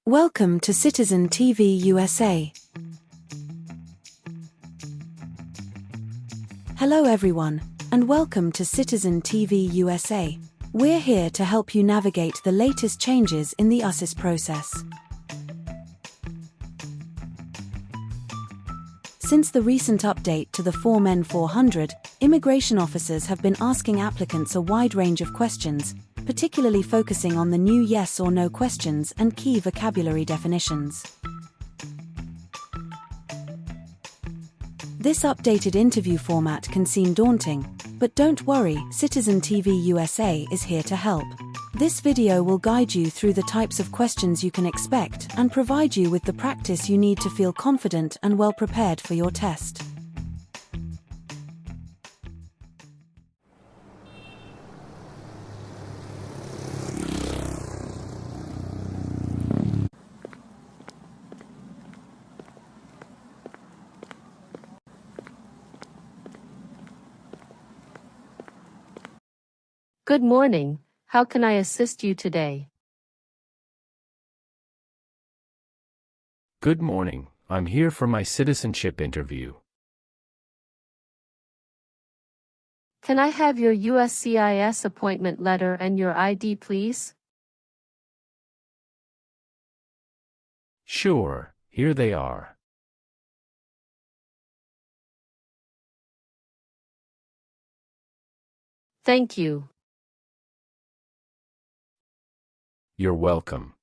Welcome to Citizen TV USA. Hello everyone, and welcome to Citizen TV USA. We're here to help you navigate the latest changes in the US process. Since the recent update to the Form N400, immigration officers have been asking applicants a wide range of questions, particularly focusing on the new yes or no questions and key vocabulary definitions. This updated interview format can seem daunting, but don't worry, Citizen TV USA is here to help. This video will guide you through the types of questions you can expect and provide you with the practice you need to feel confident and well prepared for your test. Good morning. How can I assist you today? Good morning. I'm here for my citizenship interview. Can I have your USCIS appointment letter and your ID, please? Sure, here they are. Thank you. You're welcome.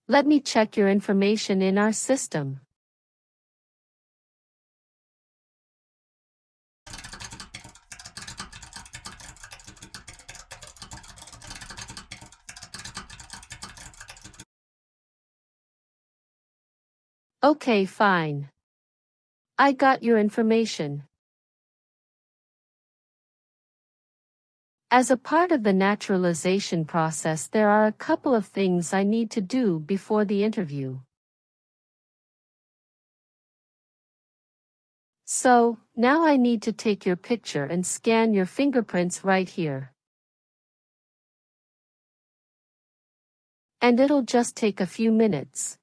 Let me check your information in our system. Okay, fine. I got your information. As a part of the naturalization process, there are a couple of things I need to do before the interview. So, now I need to take your picture and scan your fingerprints right here. And it'll just take a few minutes.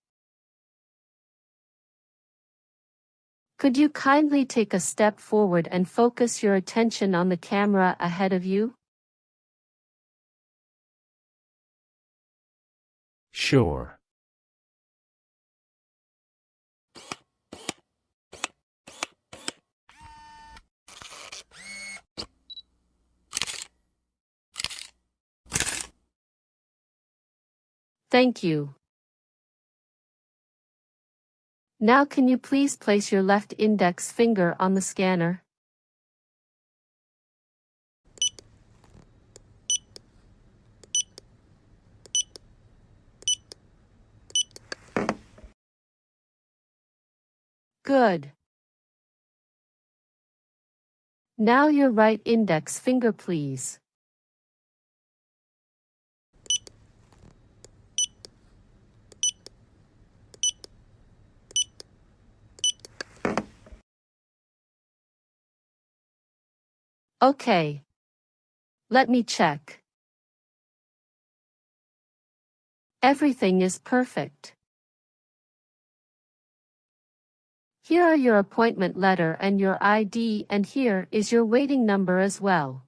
Could you kindly take a step forward and focus your attention on the camera ahead of you? Sure. Thank you. Now can you please place your left index finger on the scanner? Good. Now your right index finger, please. Okay. Let me check. Everything is perfect. Here are your appointment letter and your ID, and here is your waiting number as well.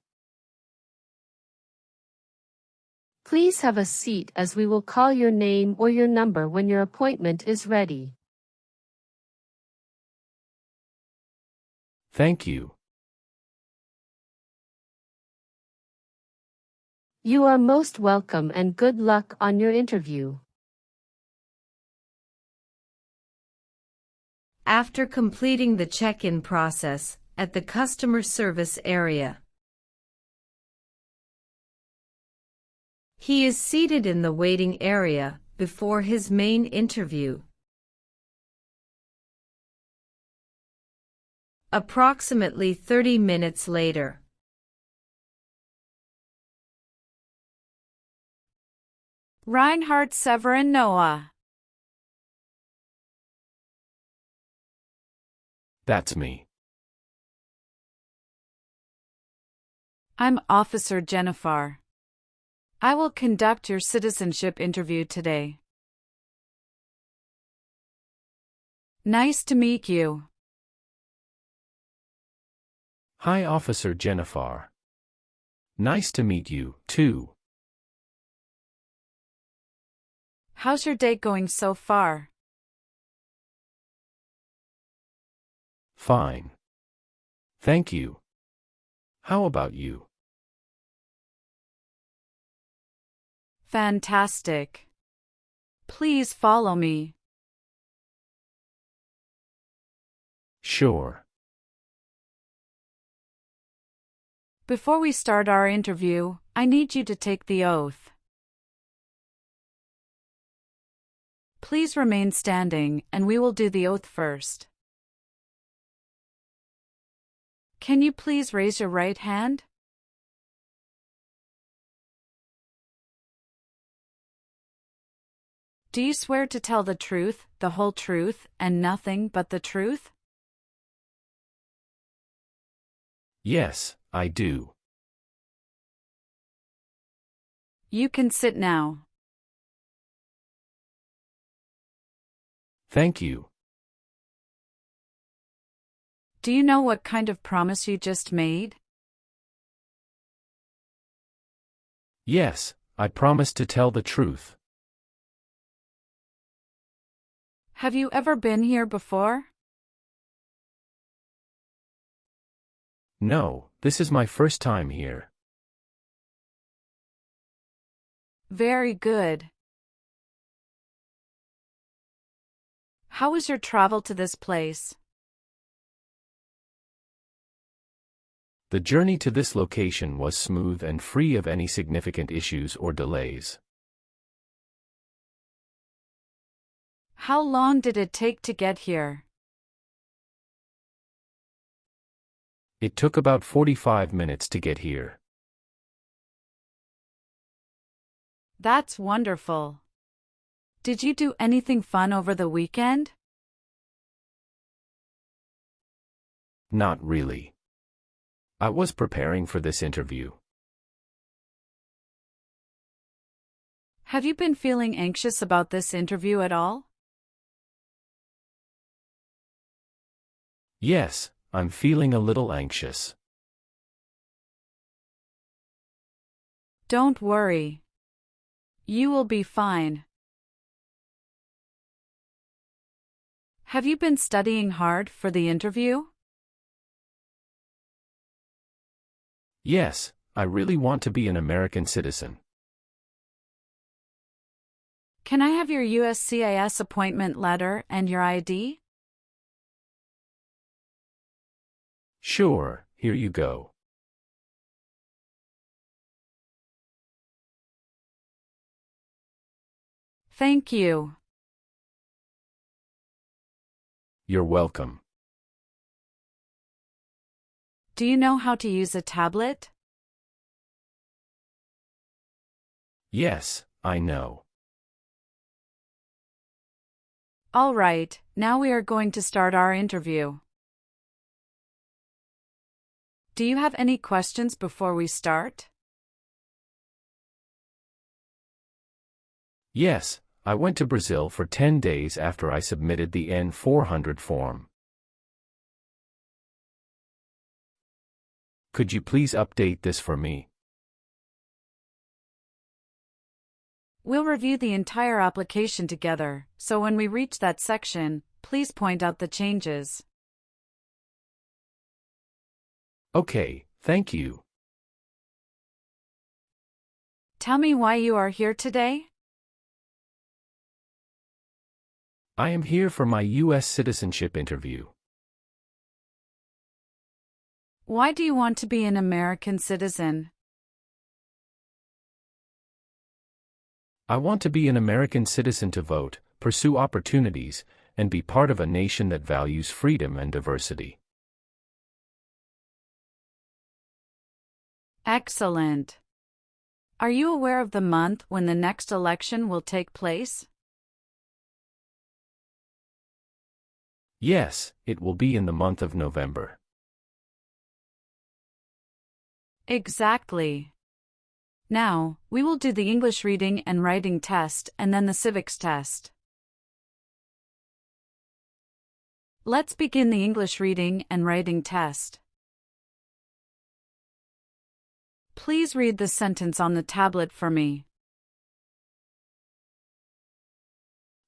Please have a seat as we will call your name or your number when your appointment is ready. Thank you. You are most welcome and good luck on your interview. After completing the check-in process at the customer service area, he is seated in the waiting area before his main interview. Approximately 30 minutes later, Reinhardt Severin Noah. That's me. I'm Officer Jennifer. I will conduct your citizenship interview today. Nice to meet you. Hi, Officer Jennifer. Nice to meet you, too. How's your day going so far? Fine. Thank you. How about you? Fantastic. Please follow me. Sure. Before we start our interview, I need you to take the oath. Please remain standing, and we will do the oath first. Can you please raise your right hand? Do you swear to tell the truth, the whole truth, and nothing but the truth? Yes, I do. You can sit now. Thank you. Do you know what kind of promise you just made? Yes, I promise to tell the truth. Have you ever been here before? No, this is my first time here. Very good. How was your travel to this place? The journey to this location was smooth and free of any significant issues or delays. How long did it take to get here? It took about 45 minutes to get here. That's wonderful. Did you do anything fun over the weekend? Not really. I was preparing for this interview. Have you been feeling anxious about this interview at all? Yes, I'm feeling a little anxious. Don't worry. You will be fine. Have you been studying hard for the interview? Yes, I really want to be an American citizen. Can I have your USCIS appointment letter and your ID? Sure, here you go. Thank you. You're welcome. Do you know how to use a tablet? Yes, I know. All right, now we are going to start our interview. Do you have any questions before we start? Yes, I went to Brazil for 10 days after I submitted the N400 form. Could you please update this for me? We'll review the entire application together, so when we reach that section, please point out the changes. Okay, thank you. Tell me why you are here today? I am here for my US citizenship interview. Why do you want to be an American citizen? I want to be an American citizen to vote, pursue opportunities, and be part of a nation that values freedom and diversity. Excellent. Are you aware of the month when the next election will take place? Yes, it will be in the month of November. Exactly. Now, we will do the English reading and writing test and then the civics test. Let's begin the English reading and writing test. Please read the sentence on the tablet for me.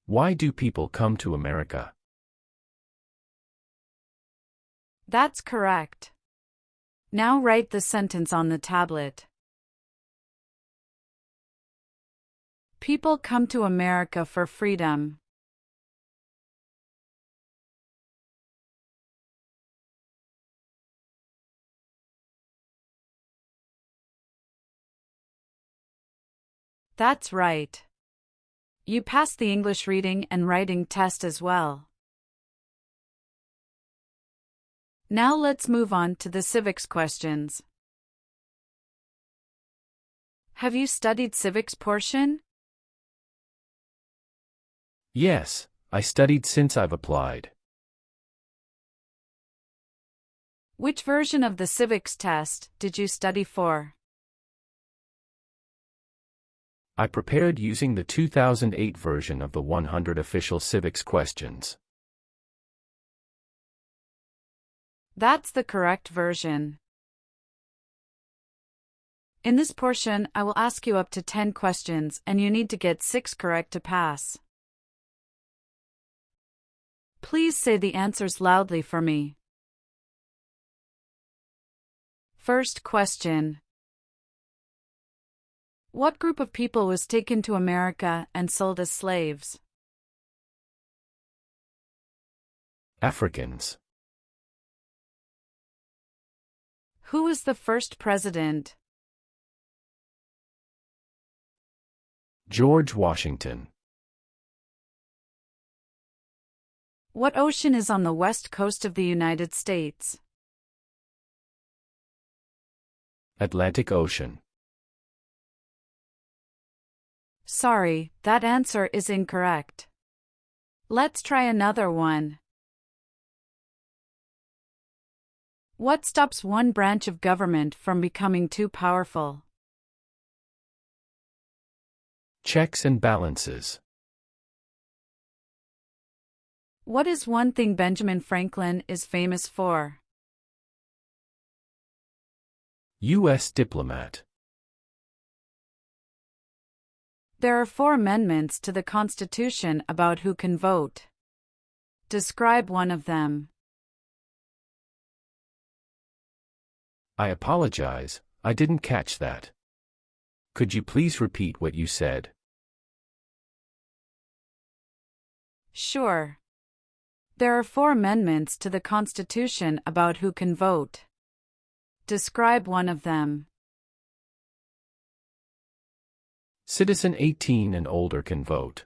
Why do people come to America? That's correct. Now write the sentence on the tablet. People come to America for freedom. That's right. You passed the English reading and writing test as well. Now let's move on to the civics questions. Have you studied civics portion? Yes, I studied since I've applied. Which version of the civics test did you study for? I prepared using the 2008 version of the 100 official civics questions. That's the correct version. In this portion, I will ask you up to 10 questions and you need to get 6 correct to pass. Please say the answers loudly for me. First question. What group of people was taken to America and sold as slaves? Africans. Who was the first president? George Washington. What ocean is on the west coast of the United States? Atlantic Ocean. Sorry, that answer is incorrect. Let's try another one. What stops one branch of government from becoming too powerful? Checks and balances. What is one thing Benjamin Franklin is famous for? U.S. diplomat. There are 4 amendments to the Constitution about who can vote. Describe one of them. I apologize, I didn't catch that. Could you please repeat what you said? Sure. There are 4 amendments to the Constitution about who can vote. Describe one of them. Citizen 18 and older can vote.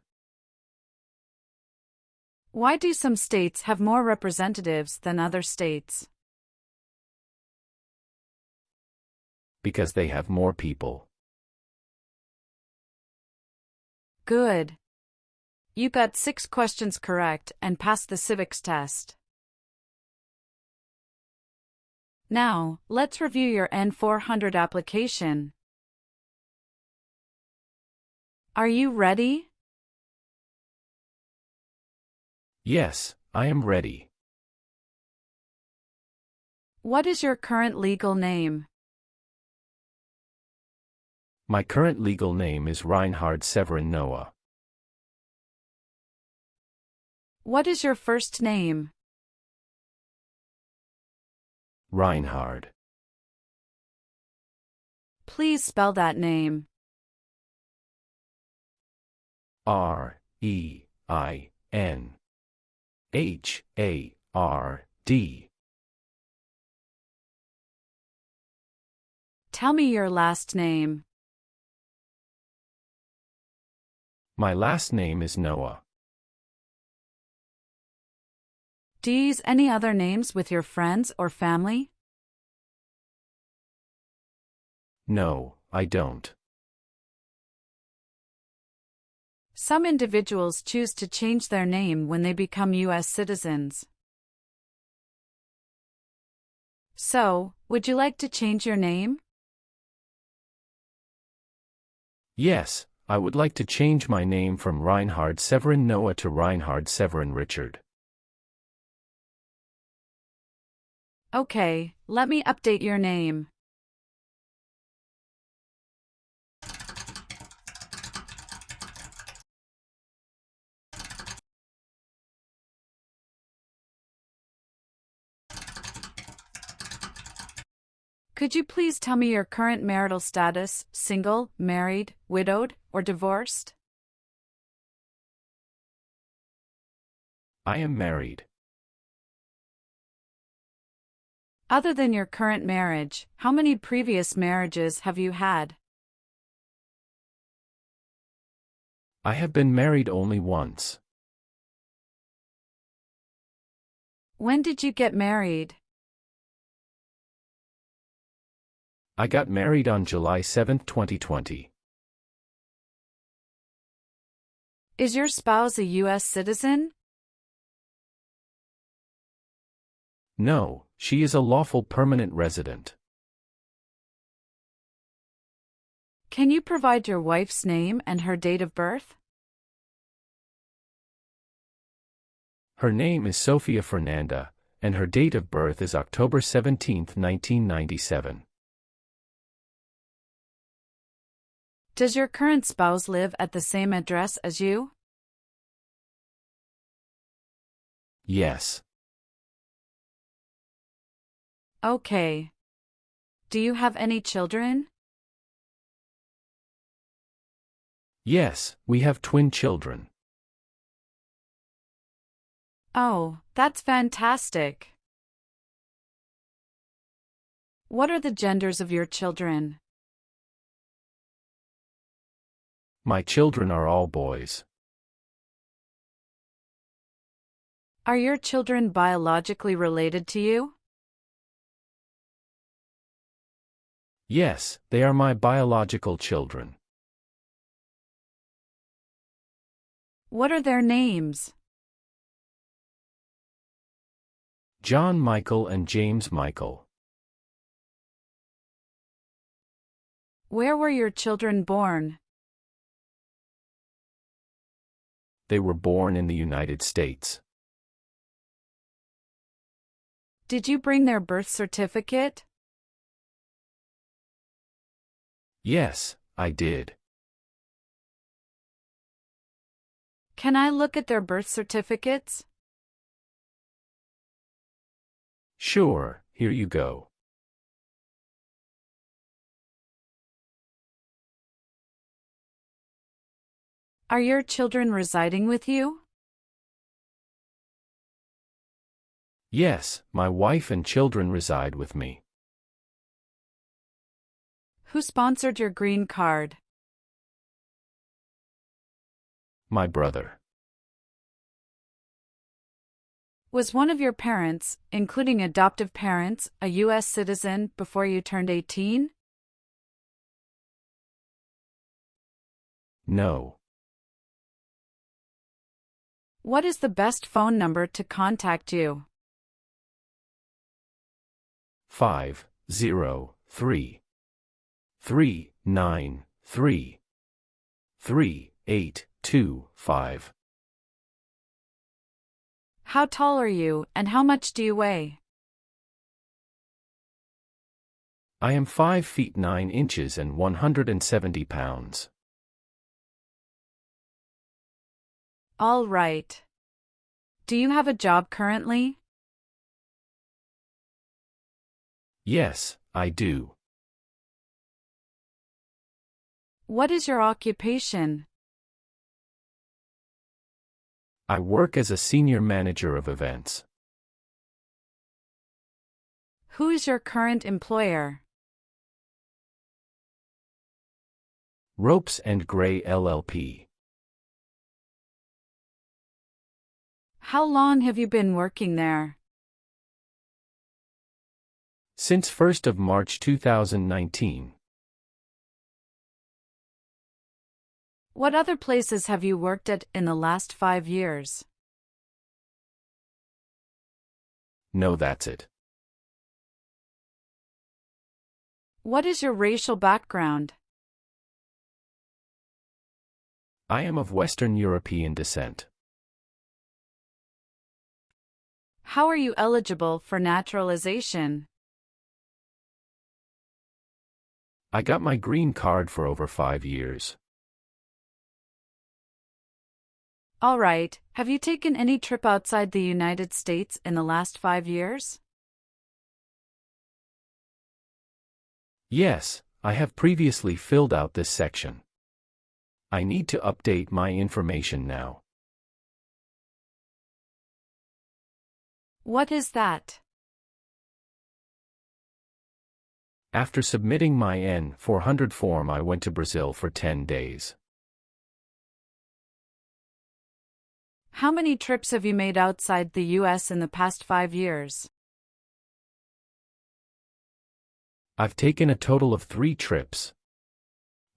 Why do some states have more representatives than other states? Because they have more people. Good. You got 6 questions correct and passed the civics test. Now, let's review your N400 application. Are you ready? Yes, I am ready. What is your current legal name? My current legal name is Reinhard Severin Noah. What is your first name? Reinhard. Please spell that name. R-E-I-N-H-A-R-D. Tell me your last name. My last name is Noah. Do you use any other names with your friends or family? No, I don't. Some individuals choose to change their name when they become US citizens. So, would you like to change your name? Yes, I would like to change my name from Reinhard Severin Noah to Reinhard Severin Richard. Okay, let me update your name. Could you please tell me your current marital status: single, married, widowed, or divorced? I am married. Other than your current marriage, how many previous marriages have you had? I have been married only once. When did you get married? I got married on July 7, 2020. Is your spouse a US citizen? No, she is a lawful permanent resident. Can you provide your wife's name and her date of birth? Her name is Sofia Fernanda, and her date of birth is October 17, 1997. Does your current spouse live at the same address as you? Yes. Okay. Do you have any children? Yes, we have twin children. Oh, that's fantastic. What are the genders of your children? My children are all boys. Are your children biologically related to you? Yes, they are my biological children. What are their names? John Michael and James Michael. Where were your children born? They were born in the United States. Did you bring their birth certificate? Yes, I did. Can I look at their birth certificates? Sure, here you go. Are your children residing with you? Yes, my wife and children reside with me. Who sponsored your green card? My brother. Was one of your parents, including adoptive parents, a US citizen before you turned 18? No. What is the best phone number to contact you? 503-393-3825. How tall are you and how much do you weigh? I am 5 feet 9 inches and 170 pounds. All right. Do you have a job currently? Yes, I do. What is your occupation? I work as a senior manager of events. Who is your current employer? Ropes and Gray LLP. How long have you been working there? Since 1st of March 2019. What other places have you worked at in the last 5 years? No, that's it. What is your racial background? I am of Western European descent. How are you eligible for naturalization? I got my green card for over 5 years. All right, have you taken any trip outside the United States in the last 5 years? Yes, I have previously filled out this section. I need to update my information now. What is that? After submitting my N-400 form, I went to Brazil for 10 days. How many trips have you made outside the US in the past 5 years? I've taken a total of 3 trips.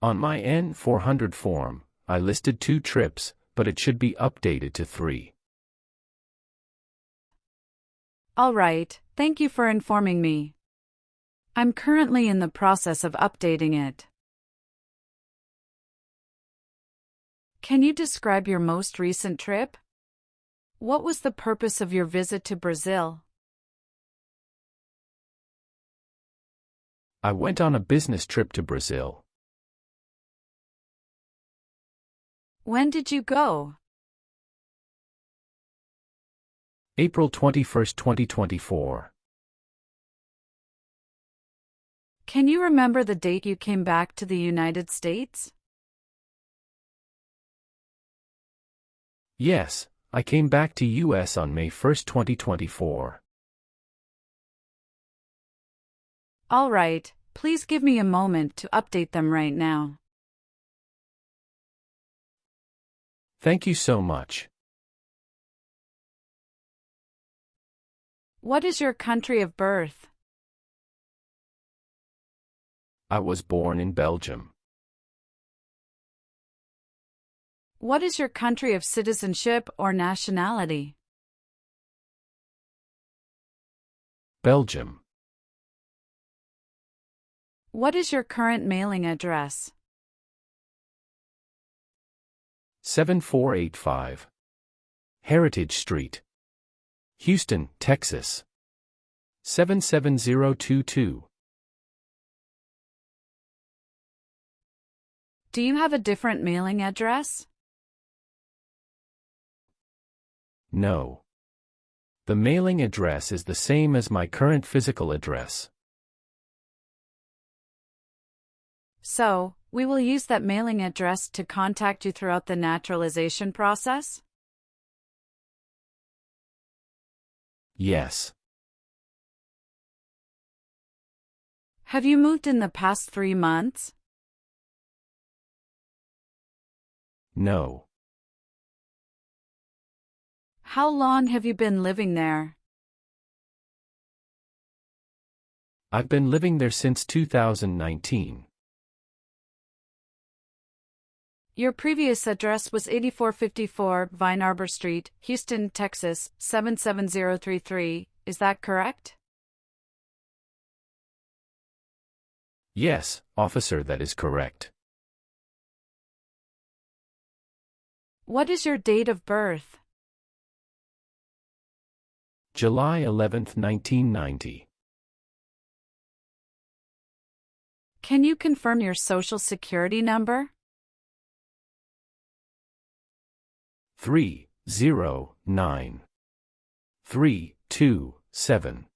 On my N-400 form, I listed 2 trips, but it should be updated to 3. All right, thank you for informing me. I'm currently in the process of updating it. Can you describe your most recent trip? What was the purpose of your visit to Brazil? I went on a business trip to Brazil. When did you go? April 21, 2024. Can you remember the date you came back to the United States? Yes, I came back to US on May 1, 2024. All right, please give me a moment to update them right now. Thank you so much. What is your country of birth? I was born in Belgium. What is your country of citizenship or nationality? Belgium. What is your current mailing address? 7485 Heritage Street, Houston, Texas 77022. Do you have a different mailing address? No. The mailing address is the same as my current physical address. So, we will use that mailing address to contact you throughout the naturalization process? Yes. Have you moved in the past 3 months? No. How long have you been living there? I've been living there since 2019. Your previous address was 8454 Vine Arbor Street, Houston, Texas 77033. Is that correct? Yes, officer, that is correct. What is your date of birth? July 11, 1990. Can you confirm your social security number? 309 327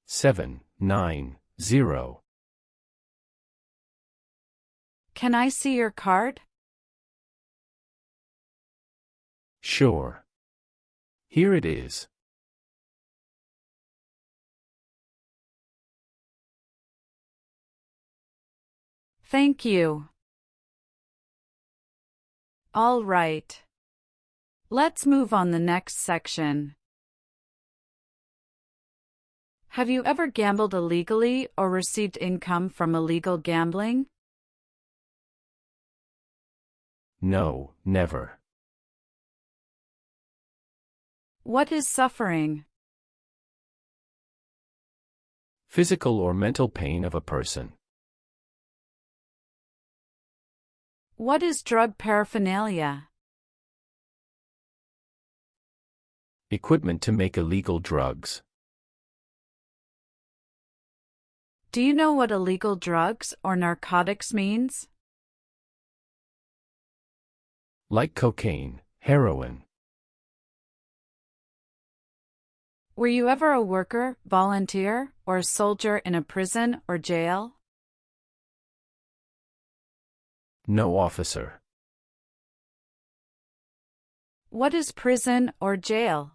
790. Can I see your card? Sure. Here it is. Thank you. All right. Let's move on the next section. Have you ever gambled illegally or received income from illegal gambling? No, never. What is suffering? Physical or mental pain of a person. What is drug paraphernalia? Equipment to make illegal drugs. Do you know what illegal drugs or narcotics means? Like cocaine, heroin. Were you ever a worker, volunteer, or a soldier in a prison or jail? No, officer. What is prison or jail?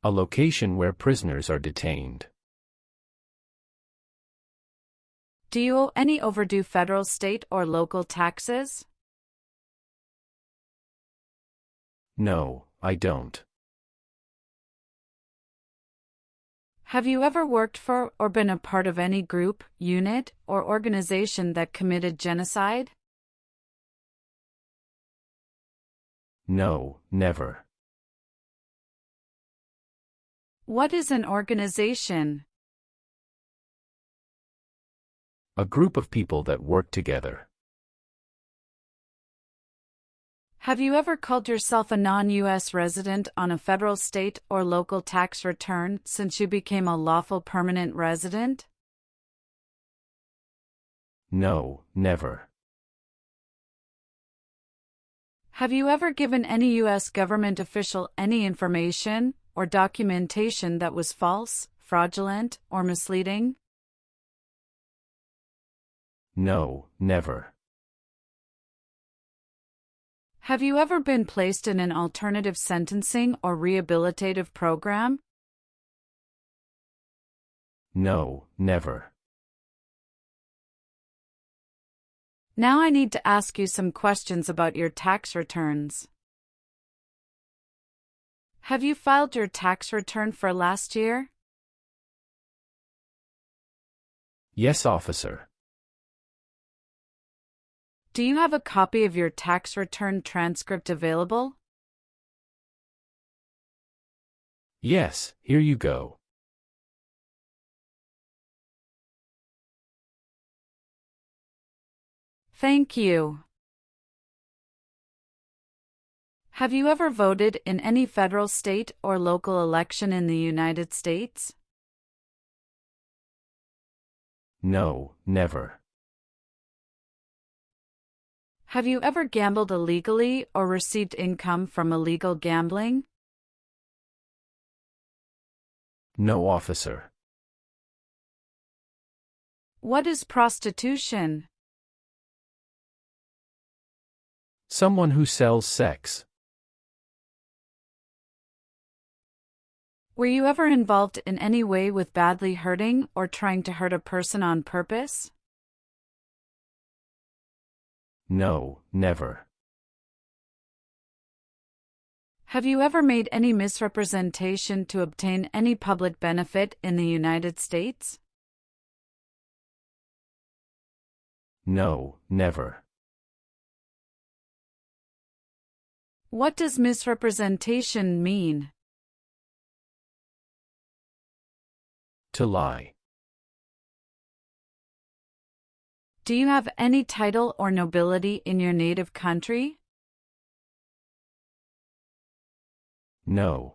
A location where prisoners are detained. Do you owe any overdue federal, state, or local taxes? No, I don't. Have you ever worked for or been a part of any group, unit, or organization that committed genocide? No, never. What is an organization? A group of people that work together. Have you ever called yourself a non-U.S. resident on a federal, state, or local tax return since you became a lawful permanent resident? No, never. Have you ever given any U.S. government official any information or documentation that was false, fraudulent, or misleading? No, never. Have you ever been placed in an alternative sentencing or rehabilitative program? No, never. Now I need to ask you some questions about your tax returns. Have you filed your tax return for last year? Yes, officer. Do you have a copy of your tax return transcript available? Yes, here you go. Thank you. Have you ever voted in any federal, state, or local election in the United States? No, never. Have you ever gambled illegally or received income from illegal gambling? No, officer. What is prostitution? Someone who sells sex. Were you ever involved in any way with badly hurting or trying to hurt a person on purpose? No, never. Have you ever made any misrepresentation to obtain any public benefit in the United States? No, never. What does misrepresentation mean? To lie. Do you have any title or nobility in your native country? No.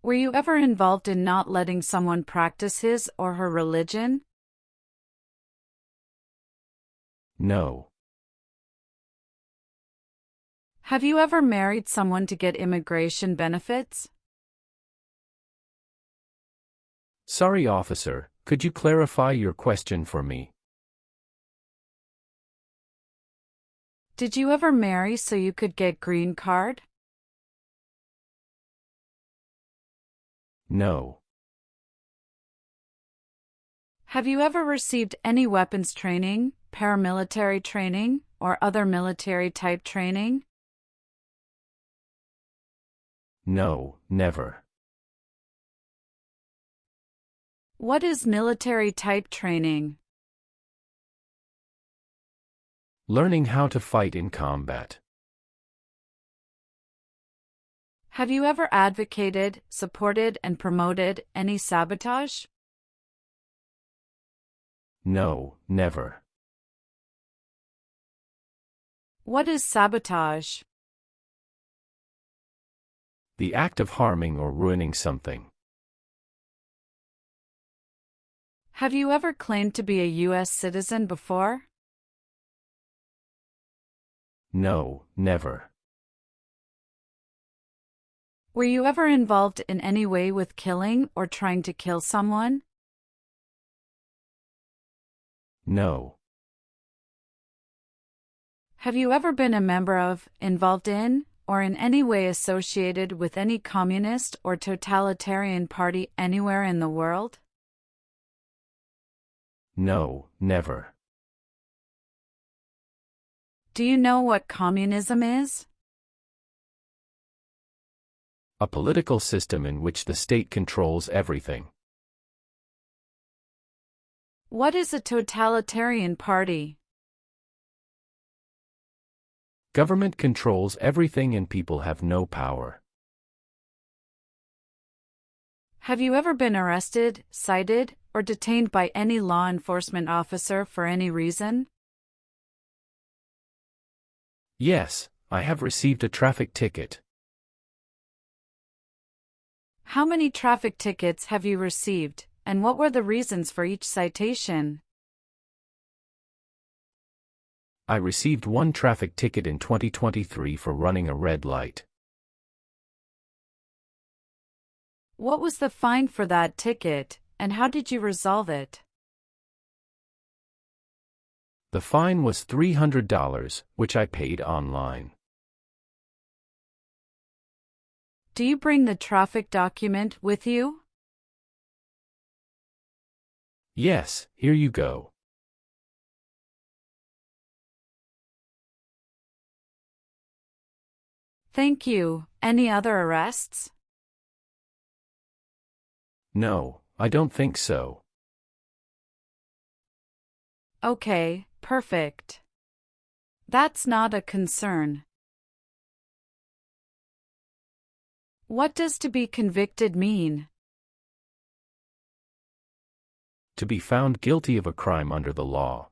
Were you ever involved in not letting someone practice his or her religion? No. Have you ever married someone to get immigration benefits? Sorry, officer, could you clarify your question for me? Did you ever marry so you could get green card? No. Have you ever received any weapons training, paramilitary training, or other military-type training? No, never. What is military-type training? Learning how to fight in combat. Have you ever advocated, supported, and promoted any sabotage? No, never. What is sabotage? The act of harming or ruining something. Have you ever claimed to be a US citizen before? No, never. Were you ever involved in any way with killing or trying to kill someone? No. Have you ever been a member of, involved in, or in any way associated with any communist or totalitarian party anywhere in the world? No, never. Do you know what communism is? A political system in which the state controls everything. What is a totalitarian party? Government controls everything and people have no power. Have you ever been arrested, cited, or detained by any law enforcement officer for any reason? Yes, I have received a traffic ticket. How many traffic tickets have you received, and what were the reasons for each citation? I received one traffic ticket in 2023 for running a red light. What was the fine for that ticket, and how did you resolve it? The fine was $300, which I paid online. Do you bring the traffic document with you? Yes, here you go. Thank you. Any other arrests? No, I don't think so. Okay, perfect. That's not a concern. What does to be convicted mean? To be found guilty of a crime under the law.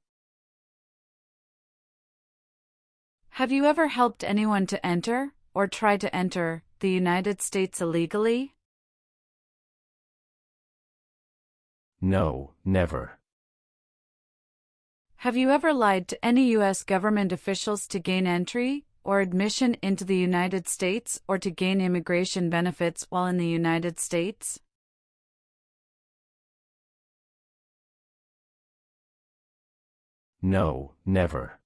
Have you ever helped anyone to enter, or try to enter, the United States illegally? No, never. Have you ever lied to any U.S. government officials to gain entry, or admission into the United States or to gain immigration benefits while in the United States? No, never.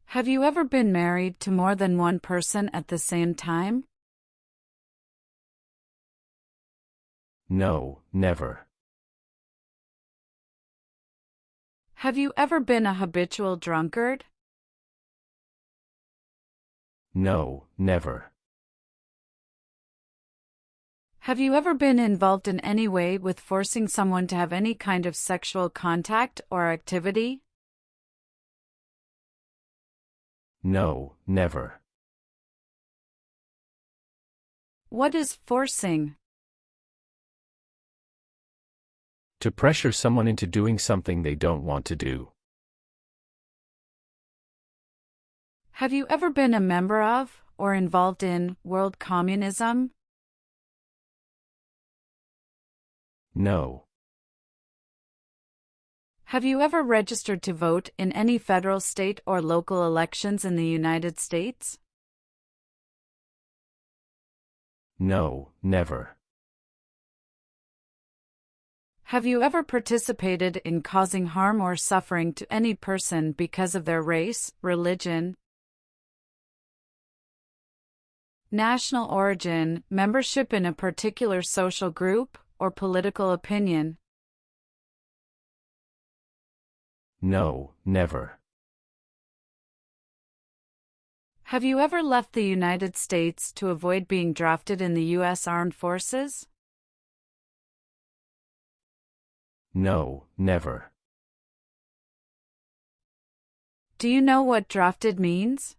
Have you ever been married to more than one person at the same time? No, never. Have you ever been a habitual drunkard? No, never. Have you ever been involved in any way with forcing someone to have any kind of sexual contact or activity? No, never. What is forcing? To pressure someone into doing something they don't want to do. Have you ever been a member of, or involved in, world communism? No. Have you ever registered to vote in any federal, state, or local elections in the United States? No, never. Have you ever participated in causing harm or suffering to any person because of their race, religion, national origin, membership in a particular social group, or political opinion? No, never. Have you ever left the United States to avoid being drafted in the U.S. Armed Forces? No, never. Do you know what drafted means?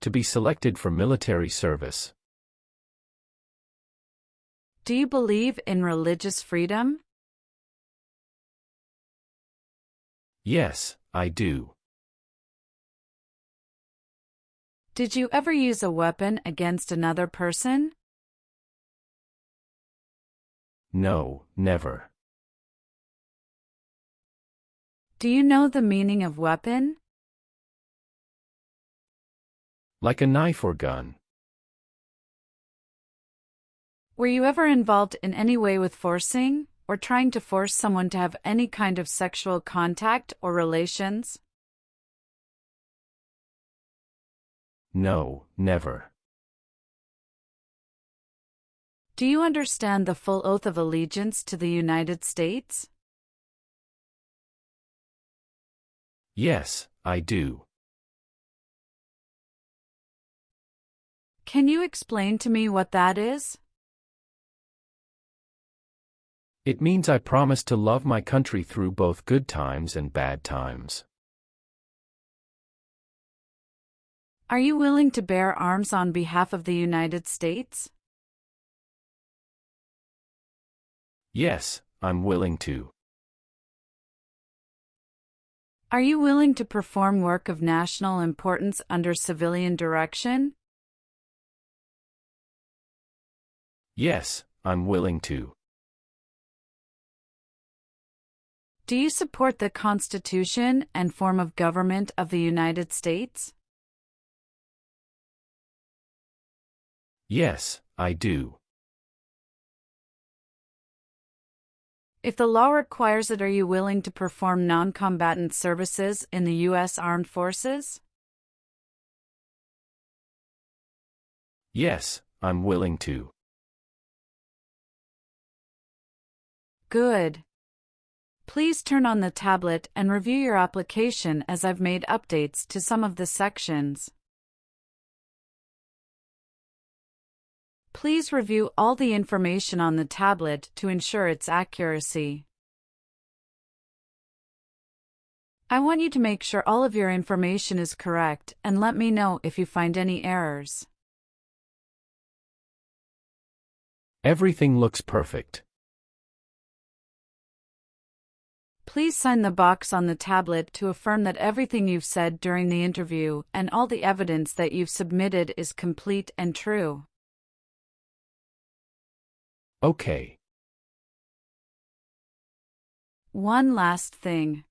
To be selected for military service. Do you believe in religious freedom? Yes, I do. Did you ever use a weapon against another person? No, never. Do you know the meaning of weapon? Like a knife or gun. Were you ever involved in any way with forcing, or trying to force someone to have any kind of sexual contact or relations? No, never. Do you understand the full oath of allegiance to the United States? Yes, I do. Can you explain to me what that is? It means I promise to love my country through both good times and bad times. Are you willing to bear arms on behalf of the United States? Yes, I'm willing to. Are you willing to perform work of national importance under civilian direction? Yes, I'm willing to. Do you support the Constitution and form of government of the United States? Yes, I do. If the law requires it, are you willing to perform non-combatant services in the U.S. Armed Forces? Yes, I'm willing to. Good. Please turn on the tablet and review your application as I've made updates to some of the sections. Please review all the information on the tablet to ensure its accuracy. I want you to make sure all of your information is correct and let me know if you find any errors. Everything looks perfect. Please sign the box on the tablet to affirm that everything you've said during the interview and all the evidence that you've submitted is complete and true. Okay. One last thing.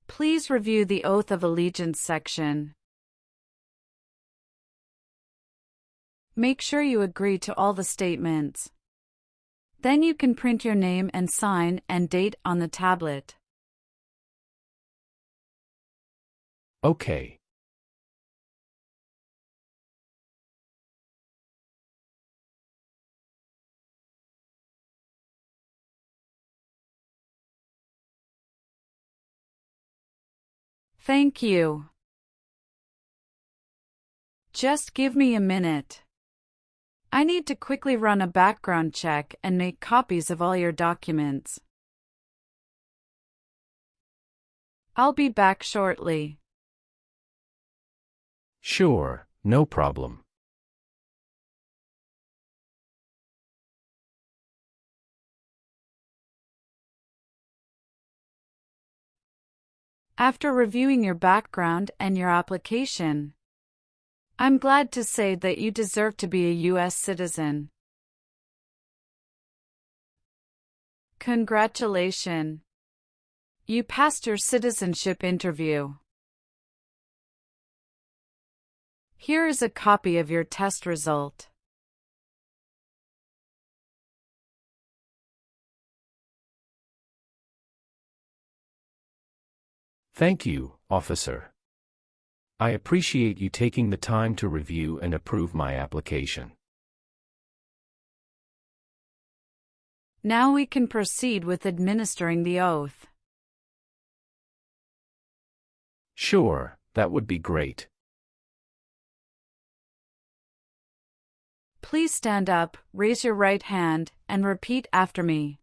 Please review the Oath of Allegiance section. Make sure you agree to all the statements. Then you can print your name and sign and date on the tablet. Okay. Thank you. Just give me a minute. I need to quickly run a background check and make copies of all your documents. I'll be back shortly. Sure, no problem. After reviewing your background and your application, I'm glad to say that you deserve to be a US citizen. Congratulations! You passed your citizenship interview. Here is a copy of your test result. Thank you, officer. I appreciate you taking the time to review and approve my application. Now we can proceed with administering the oath. Sure, that would be great. Please stand up, raise your right hand, and repeat after me.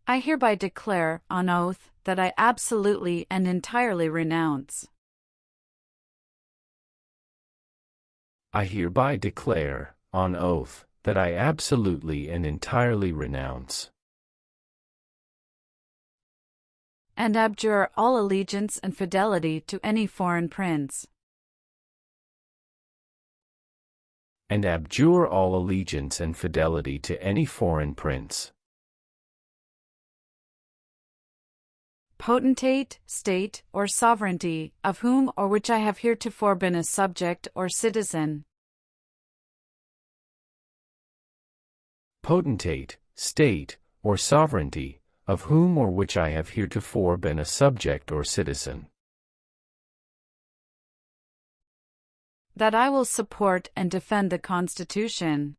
I hereby declare, on oath, that I absolutely and entirely renounce. I hereby declare, on oath, that I absolutely and entirely renounce and abjure all allegiance and fidelity to any foreign prince, and abjure all allegiance and fidelity to any foreign prince, potentate, state, or sovereignty, of whom or which I have heretofore been a subject or citizen, potentate, state, or sovereignty, of whom or which I have heretofore been a subject or citizen, that I will support and defend the Constitution,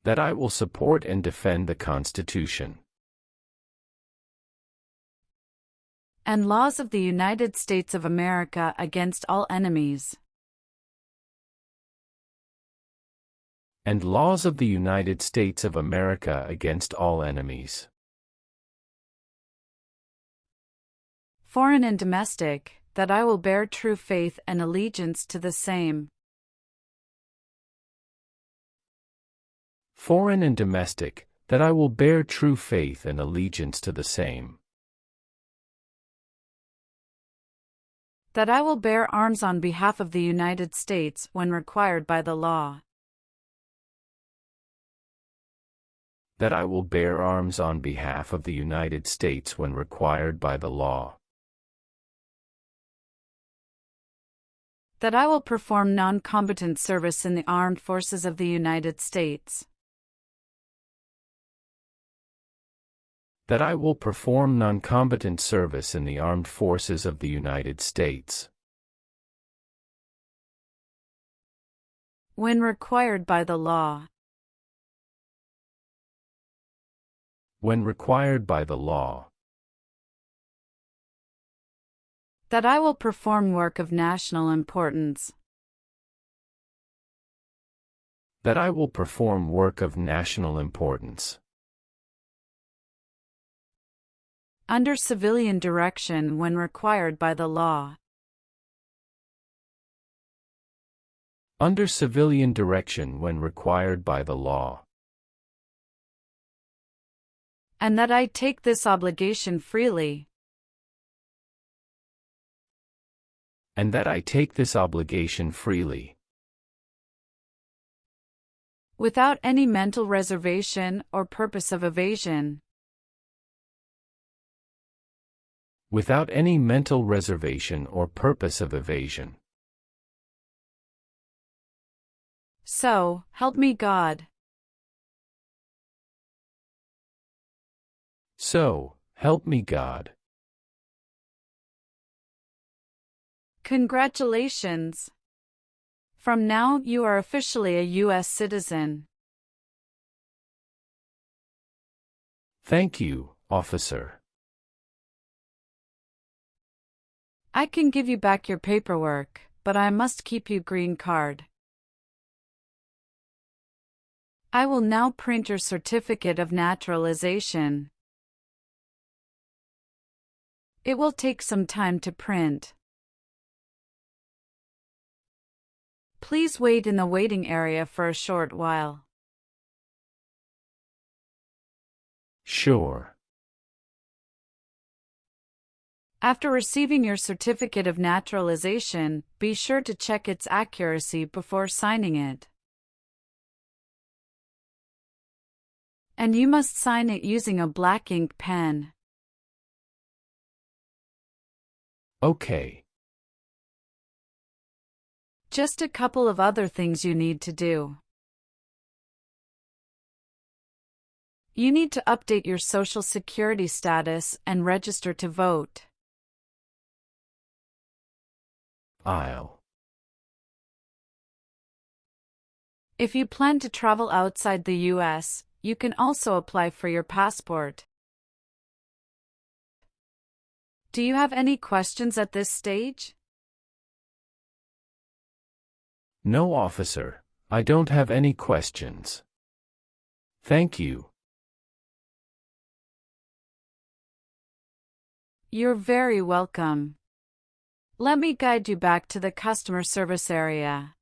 that I will support and defend the Constitution and laws of the United States of America against all enemies, and laws of the United States of America against all enemies, foreign and domestic, that I will bear true faith and allegiance to the same, foreign and domestic, that I will bear true faith and allegiance to the same, that I will bear arms on behalf of the United States when required by the law, that I will bear arms on behalf of the United States when required by the law, that I will perform non-combatant service in the armed forces of the United States, that I will perform non-combatant service in the armed forces of the United States, when required by the law, when required by the law, that I will perform work of national importance, that I will perform work of national importance, under civilian direction when required by the law, under civilian direction when required by the law, and that I take this obligation freely, and that I take this obligation freely, without any mental reservation or purpose of evasion, without any mental reservation or purpose of evasion. So, help me God. So, help me God. Congratulations! From now you are officially a US citizen. Thank you, officer. I can give you back your paperwork, but I must keep you green card. I will now print your certificate of naturalization. It will take some time to print. Please wait in the waiting area for a short while. Sure. After receiving your certificate of naturalization, be sure to check its accuracy before signing it. And you must sign it using a black ink pen. Okay. Just a couple of other things you need to do. You need to update your Social Security status and register to vote. If you plan to travel outside the US, you can also apply for your passport. Do you have any questions at this stage? No, officer. I don't have any questions. Thank you. You're very welcome. Let me guide you back to the customer service area.